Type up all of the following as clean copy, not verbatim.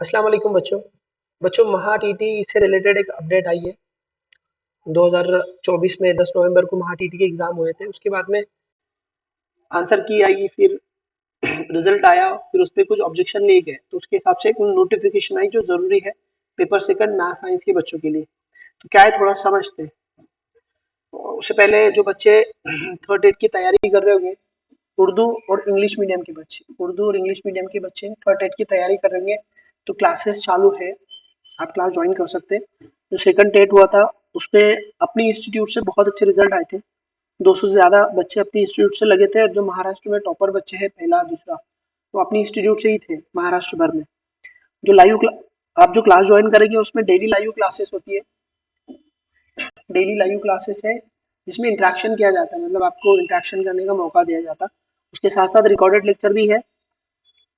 अस्सलाम वालेकुम बच्चों। बच्चों महा टीटी से रिलेटेड एक अपडेट आई है। 2024 में 10 नवंबर को महा टीटी के एग्जाम हुए थे। उसके बाद में आंसर की आई, फिर रिजल्ट आया, फिर उस पे कुछ ऑब्जेक्शन लिए गए, तो उसके हिसाब से एक नोटिफिकेशन आई जो जरूरी है पेपर सेकंड मैथ साइंस के बच्चों के लिए। तो क्या है, थोड़ा समझते हैं। उससे पहले जो बच्चे थर्ड एड की तैयारी कर रहे होंगे, उर्दू और इंग्लिश मीडियम के बच्चे, उर्दू और इंग्लिश मीडियम के बच्चे थर्ड एड की तैयारी कर रहे हैं, तो क्लासेस चालू है, आप क्लास ज्वाइन कर सकते हैं। जो सेकंड टेट हुआ था उसमें अपनी इंस्टीट्यूट से बहुत अच्छे रिजल्ट आए थे। 200 से ज्यादा बच्चे अपनी इंस्टीट्यूट से लगे थे, और जो महाराष्ट्र में टॉपर बच्चे हैं पहला दूसरा, वो अपनी इंस्टीट्यूट से ही थे महाराष्ट्र भर में। जो आप जो क्लास ज्वाइन करेंगे उसमें डेली लाइव क्लासेस होती है। डेली लाइव क्लासेस है जिसमें इंटरेक्शन किया जाता है, मतलब आपको इंटरेक्शन करने का मौका दिया जाता है। उसके साथ साथ रिकॉर्डेड लेक्चर भी है।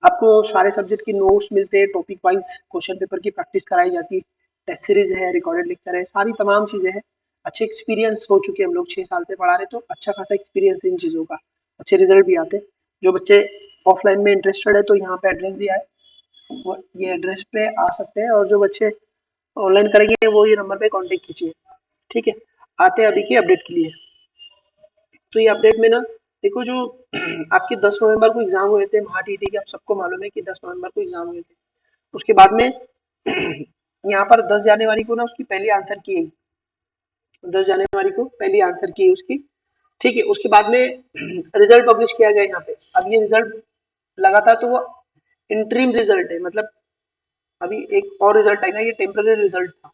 आपको सारे सब्जेक्ट की नोट्स मिलते हैं, टॉपिक वाइज क्वेश्चन पेपर की प्रैक्टिस कराई जाती है, टेस्ट सीरीज है, रिकॉर्डेड लेक्चर है, सारी तमाम चीजें हैं। अच्छे एक्सपीरियंस हो चुके हैं, हम लोग 6 साल से पढ़ा रहे, तो अच्छा खासा एक्सपीरियंस है इन चीजों का, अच्छे रिजल्ट भी आते हैं। जो बच्चे ऑफलाइन में इंटरेस्टेड है तो यहाँ पे एड्रेस भी आए, वो ये एड्रेस पे आ सकते हैं, और जो बच्चे ऑनलाइन करेंगे वो ये नंबर पे कांटेक्ट कीजिए। ठीक है, आते हैं अभी की अपडेट के लिए। तो ये अपडेट में ना, देखो जो आपके 10 नवंबर को एग्जाम हुए थे महा टीटी के, आप सबको मालूम है कि 10 नवंबर को एग्जाम हुए थे। उसके बाद में यहाँ पर 10 जनवरी को ना उसकी पहली आंसर की है, 10 जनवरी को पहली आंसर की है उसकी। ठीक है, उसके बाद में रिजल्ट पब्लिश किया गया यहाँ पे। अब ये रिजल्ट लगा था तो वो इंटरिम रिजल्ट है, मतलब अभी एक और रिजल्ट आएगा, ये टेम्पररी रिजल्ट था।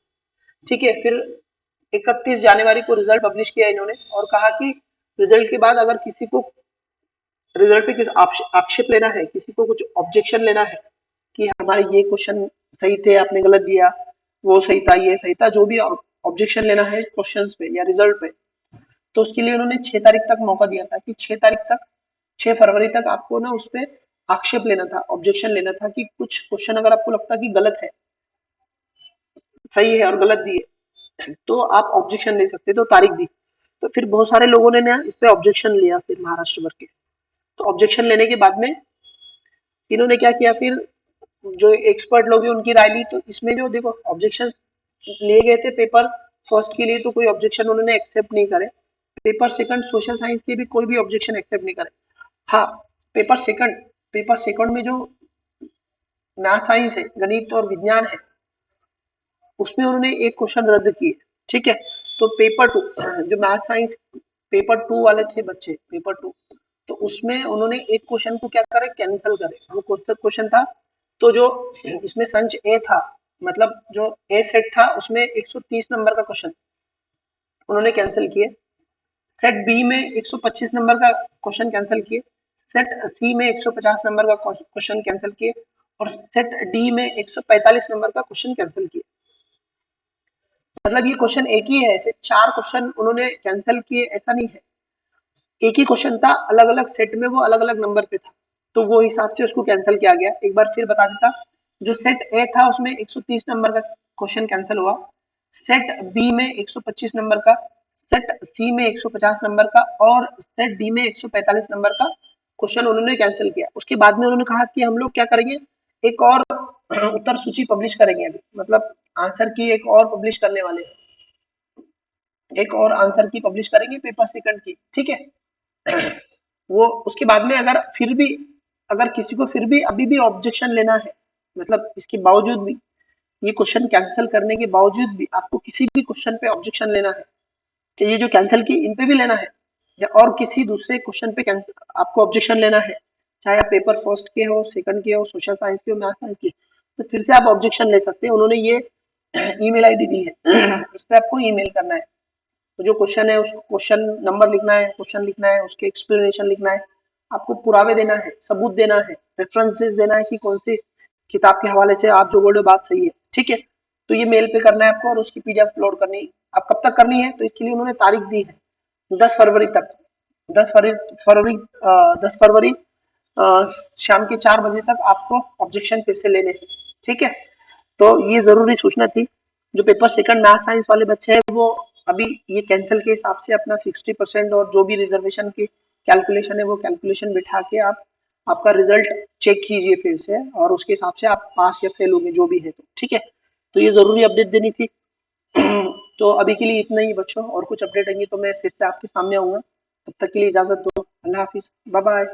ठीक है, फिर 31 जनवरी को रिजल्ट पब्लिश किया इन्होंने, और कहा कि रिजल्ट के बाद अगर किसी को रिजल्ट पे किस आक्षेप लेना है, किसी को कुछ ऑब्जेक्शन लेना है कि हमारे ये क्वेश्चन सही थे, आपने गलत दिया, वो सही था, ये सही था, जो भी ऑब्जेक्शन लेना है क्वेश्चंस पे या रिजल्ट पे, तो उसके लिए उन्होंने 6 तारीख तक मौका दिया था कि 6 तारीख तक, 6 फरवरी तक आपको ना उस पे आक्षेप लेना था, ऑब्जेक्शन लेना था कि कुछ क्वेश्चन अगर आपको लगता कि गलत है, सही है और गलत दिए, तो आप ऑब्जेक्शन ले सकते, तो तारीख दी। तो फिर बहुत सारे लोगों ने ना इस पे ऑब्जेक्शन लिया, फिर महाराष्ट्र भर के। तो ऑब्जेक्शन लेने के बाद में इन्होंने क्या किया, फिर जो एक्सपर्ट लोग हैं उनकी राय ली। तो इसमें जो देखो ऑब्जेक्शन लिए गए थे पेपर फर्स्ट के लिए, तो कोई ऑब्जेक्शन उन्होंने एक्सेप्ट नहीं करे। पेपर सेकंड सोशल साइंस के भी कोई भी ऑब्जेक्शन एक्सेप्ट नहीं करे। हाँ, पेपर सेकंड पेपर सेकंड में जो मैथ साइंस है, गणित और विज्ञान है, उसमें उन्होंने एक क्वेश्चन रद्द किए। ठीक है, तो पेपर टू, जो मैथ साइंस पेपर टू वाले थे बच्चे, पेपर टू, तो उसमें उन्होंने एक क्वेश्चन को क्या करे, कैंसिल करे। वो कौन सा क्वेश्चन था, तो जो इसमें संच ए था, मतलब जो ए सेट था उसमें 130 नंबर का क्वेश्चन उन्होंने कैंसिल किए। सेट बी में 125 नंबर का क्वेश्चन कैंसिल किए। सेट सी में 150 नंबर का क्वेश्चन कैंसिल किए, और सेट डी में 145 नंबर का क्वेश्चन कैंसिल किए। मतलब ये क्वेश्चन एक ही है, ऐसे 4 क्वेश्चन उन्होंने कैंसिल किए ऐसा नहीं है, एक ही क्वेश्चन था, अलग अलग सेट में वो अलग अलग नंबर पे था, तो वो हिसाब से उसको कैंसिल किया गया। एक बार फिर बता देता, जो सेट ए था उसमें 130 नंबर का क्वेश्चन कैंसिल हुआ, सेट बी में 125 नंबर का, सेट सी में 150 नंबर का, और सेट डी में 145 नंबर का क्वेश्चन उन्होंने कैंसिल किया। उसके बाद में उन्होंने कहा कि हम लोग क्या करेंगे, एक और उत्तर सूची पब्लिश करेंगे अभी, मतलब आंसर की एक और पब्लिश करने वाले हैं, एक और आंसर की पब्लिश करेंगे पेपर सेकंड की। ठीक है, वो उसके बाद में अगर फिर भी, अगर किसी को फिर भी अभी भी ऑब्जेक्शन लेना है, मतलब इसके बावजूद भी, ये क्वेश्चन कैंसिल करने के बावजूद भी आपको किसी भी क्वेश्चन पे ऑब्जेक्शन लेना है, कि ये जो कैंसिल की इन पे भी लेना है, या और किसी दूसरे क्वेश्चन पे कैंसिल आपको ऑब्जेक्शन लेना है, चाहे आप पेपर फर्स्ट के हो, सेकंड के हो, सोशल साइंस के हो, मैथ साइंस के, तो फिर से आप ऑब्जेक्शन ले सकते हैं। उन्होंने ये ईमेल आईडी दी है, इस पे आपको ईमेल करना है। तो जो क्वेश्चन है उसको क्वेश्चन नंबर लिखना है, क्वेश्चन लिखना है, उसके एक्सप्लेनेशन लिखना है, आपको पुरावे देना है, सबूत देना है, रेफरेंसेस देना है कि कौन सी किताब के हवाले से आप जो बोल रहे हो बात सही है। ठीक है, तो ये मेल पे करना है आपको, और उसकी पीडीएफ अपलोड करनी है। आप कब तक करनी है, तो इसके लिए उन्होंने तारीख दी है 10 फरवरी तक। 10 फरवरी फरवरी 10 फरवरी शाम के 4 बजे तक आपको ऑब्जेक्शन फिर से लेने हैं। ठीक है, तो ये जरूरी सूचना थी। जो पेपर सेकंड मैथ साइंस वाले बच्चे हैं वो अभी ये कैंसिल के हिसाब से अपना 60% और जो भी रिजर्वेशन की कैलकुलेशन है वो कैलकुलेशन बिठा के आप आपका रिजल्ट चेक कीजिए फिर से, और उसके हिसाब से आप पास या फेल होंगे जो भी है, तो ठीक है। तो ये जरूरी अपडेट देनी थी। तो अभी के लिए इतना ही बच्चों, और कुछ अपडेट आएंगे तो मैं फिर से आपके सामने आऊंगा। तब तक के लिए इजाजत दो, अल्लाह हाफिज, बाय बाय।